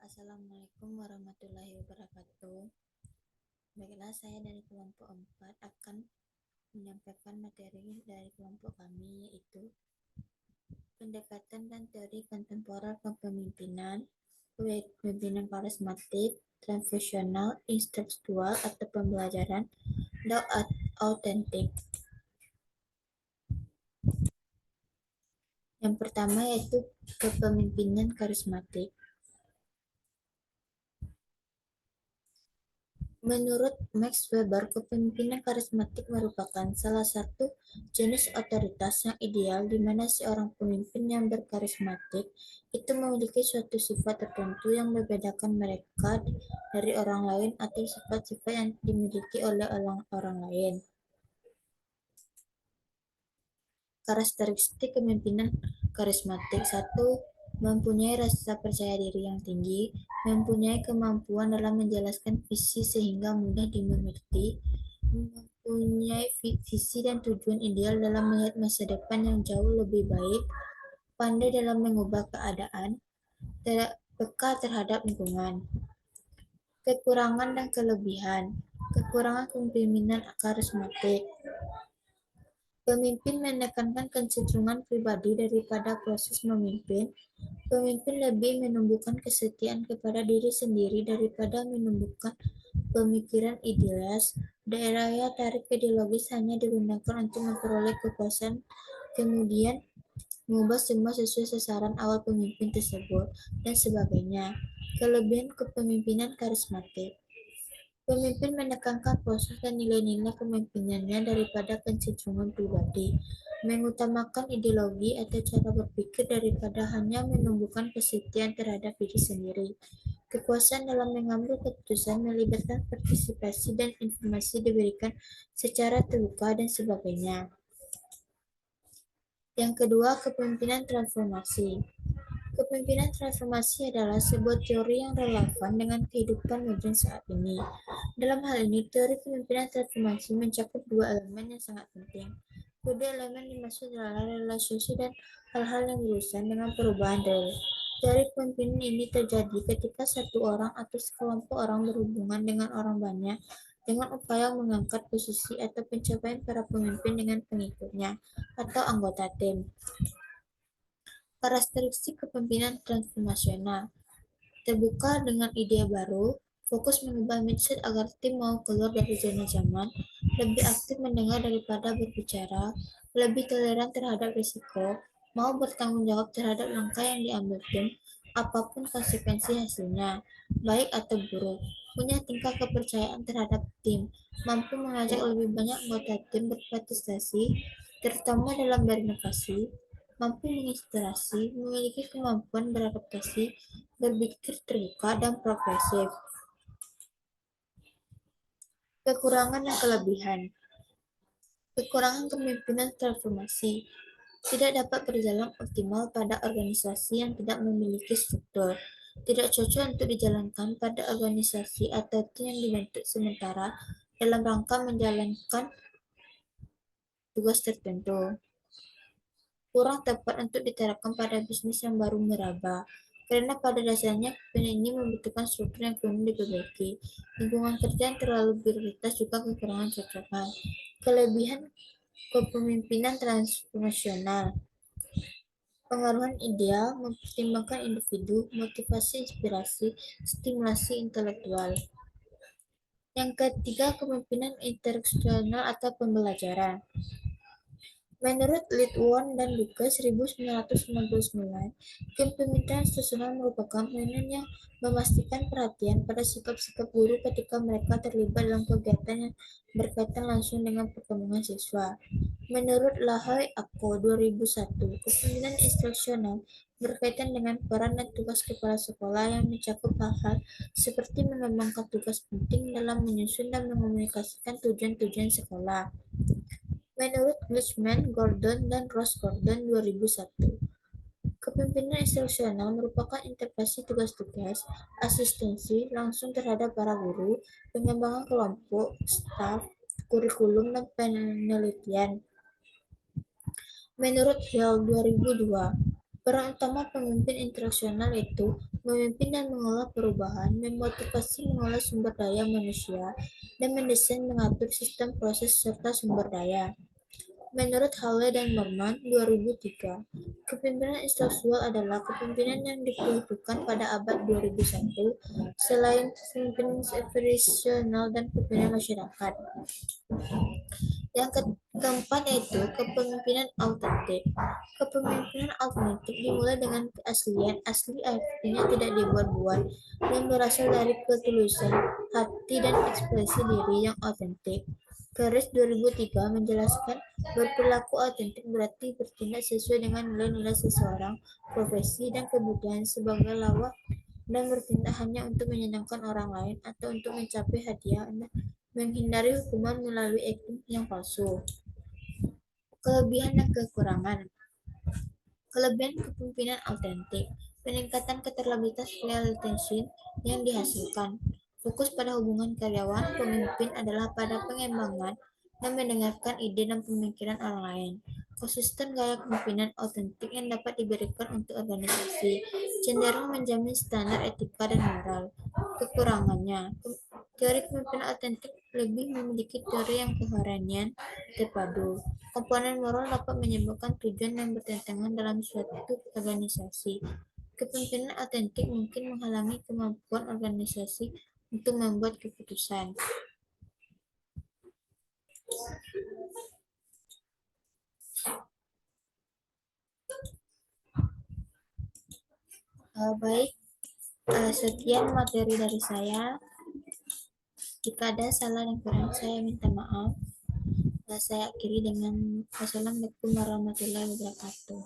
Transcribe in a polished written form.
Assalamualaikum warahmatullahi wabarakatuh. Baiklah, saya dari kelompok 4 akan menyampaikan materi dari kelompok kami, yaitu pendekatan dan teori kontemporer kepemimpinan, kepemimpinan karismatik, transaksional, instruktual atau pembelajaran, dan autentik. Yang pertama yaitu kepemimpinan karismatik. Menurut Max Weber, kepemimpinan karismatik merupakan salah satu jenis otoritas yang ideal di mana seorang pemimpin yang berkarismatik itu memiliki suatu sifat tertentu yang membedakan mereka dari orang lain atau sifat-sifat yang dimiliki oleh orang lain. Karakteristik kepemimpinan karismatik: 1. Mempunyai rasa percaya diri yang tinggi, mempunyai kemampuan dalam menjelaskan visi sehingga mudah dimengerti, mempunyai visi dan tujuan ideal dalam melihat masa depan yang jauh lebih baik, pandai dalam mengubah keadaan, peka terhadap lingkungan. Kekurangan dan kelebihan. Kekurangan kepemimpinan karismatik: pemimpin menekankan kecenderungan pribadi daripada proses memimpin. Pemimpin lebih menumbuhkan kesetiaan kepada diri sendiri daripada menumbuhkan pemikiran idealis. Daya tarik ideologis hanya digunakan untuk memperoleh kekuasaan, kemudian mengubah semua sesuai sasaran awal pemimpin tersebut, dan sebagainya. Kelebihan kepemimpinan karismatik: pemimpin menekankan proses dan nilai-nilai kepemimpinannya daripada kecenderungan pribadi, mengutamakan ideologi atau cara berpikir daripada hanya menumbuhkan kesetiaan terhadap diri sendiri. Kekuasaan dalam mengambil keputusan melibatkan partisipasi dan informasi diberikan secara terbuka dan sebagainya. Yang kedua, kepemimpinan transformasi. Kepemimpinan transformasi adalah sebuah teori yang relevan dengan kehidupan modern saat ini. Dalam hal ini, teori kepemimpinan transformasi mencakup dua elemen yang sangat penting. Kedua elemen dimaksud adalah relasi dan hal-hal yang berurusan dengan perubahan rel. Teori kepemimpinan ini terjadi ketika satu orang atau sekelompok orang berhubungan dengan orang banyak dengan upaya mengangkat posisi atau pencapaian para pemimpin dengan pengikutnya atau anggota tim. Karakteristik kepemimpinan transformasional: terbuka dengan ide baru, fokus mengubah mindset agar tim mau keluar dari zona nyaman, lebih aktif mendengar daripada berbicara, lebih toleran terhadap risiko, mau bertanggung jawab terhadap langkah yang diambil tim, apapun konsekuensi hasilnya, baik atau buruk, punya tingkah kepercayaan terhadap tim, mampu mengajak lebih banyak anggota tim berpartisipasi, terutama dalam berinovasi, mampu menginspirasi, memiliki kemampuan beradaptasi, berpikir terbuka dan progresif. Kekurangan dan kelebihan. Kekurangan kepemimpinan transformasi: tidak dapat berjalan optimal pada organisasi yang tidak memiliki struktur, tidak cocok untuk dijalankan pada organisasi atau tim yang dibentuk sementara dalam rangka menjalankan tugas tertentu, kurang tepat untuk diterapkan pada bisnis yang baru meraba, karena pada dasarnya kepemimpinan ini membutuhkan struktur yang perlu diperbaiki. Lingkungan kerja yang terlalu birokratis juga kekurangan cocokan. Kelebihan kepemimpinan transformasional: pengaruhan ideal, mempertimbangkan individu, motivasi inspirasi, stimulasi intelektual. Yang ketiga, kepemimpinan instruksional atau pembelajaran. Menurut Litwon dan Lucas 1999, kepemimpinan institusional merupakan pemimpinan yang memastikan perhatian pada sikap-sikap guru ketika mereka terlibat dalam kegiatan yang berkaitan langsung dengan perkembangan siswa. Menurut Lahoy Ako 2001, kepemimpinan instruksional berkaitan dengan peran dan tugas kepala sekolah yang mencakup hal-hal seperti mengembangkan tugas penting dalam menyusun dan mengomunikasikan tujuan-tujuan sekolah. Menurut Glucksman, Gordon, dan Ross Gordon 2001, kepemimpinan instruksional merupakan interpretasi tugas-tugas, asistensi langsung terhadap para guru, pengembangan kelompok, staf, kurikulum, dan penelitian. Menurut Hill 2002, peran utama pemimpin instruksional itu memimpin dan mengelola perubahan, memotivasi mengelola sumber daya manusia, dan mendesain mengatur sistem proses serta sumber daya. Menurut Halle dan Norman 2003, kepemimpinan intelektual adalah kepemimpinan yang dibutuhkan pada abad 2001 selain kepemimpinan operasional dan kepemimpinan masyarakat. Yang keempat yaitu kepemimpinan autentik. Kepemimpinan autentik dimulai dengan keaslian. Asli artinya tidak dibuat-buat, yang berasal dari ketulusan hati dan ekspresi diri yang autentik. Keris 2003 menjelaskan berperilaku autentik berarti bertindak sesuai dengan nilai-nilai seseorang, profesi, dan kebutuhan sebagai lawak dan bertindak hanya untuk menyenangkan orang lain atau untuk mencapai hadiah dan menghindari hukuman melalui akting yang palsu. Kelebihan dan kekurangan. Kelebihan kepemimpinan autentik. Peningkatan keterlibatan loyal retention yang dihasilkan. Fokus pada hubungan karyawan pemimpin adalah pada pengembangan dan mendengarkan ide dan pemikiran orang lain. Konsisten gaya kepemimpinan autentik yang dapat diberikan untuk organisasi, cenderung menjamin standar etika dan moral. Kekurangannya, teori kepemimpinan autentik lebih memiliki teori yang koherenian terpadu. Komponen moral dapat menyebabkan tujuan yang bertentangan dalam suatu organisasi. Kepemimpinan autentik mungkin menghalangi kemampuan organisasi untuk membuat keputusan. Baik, sekian materi dari saya. Jika ada salah dan kurang, saya minta maaf. Saya akhiri dengan wassalamualaikum warahmatullahi wabarakatuh.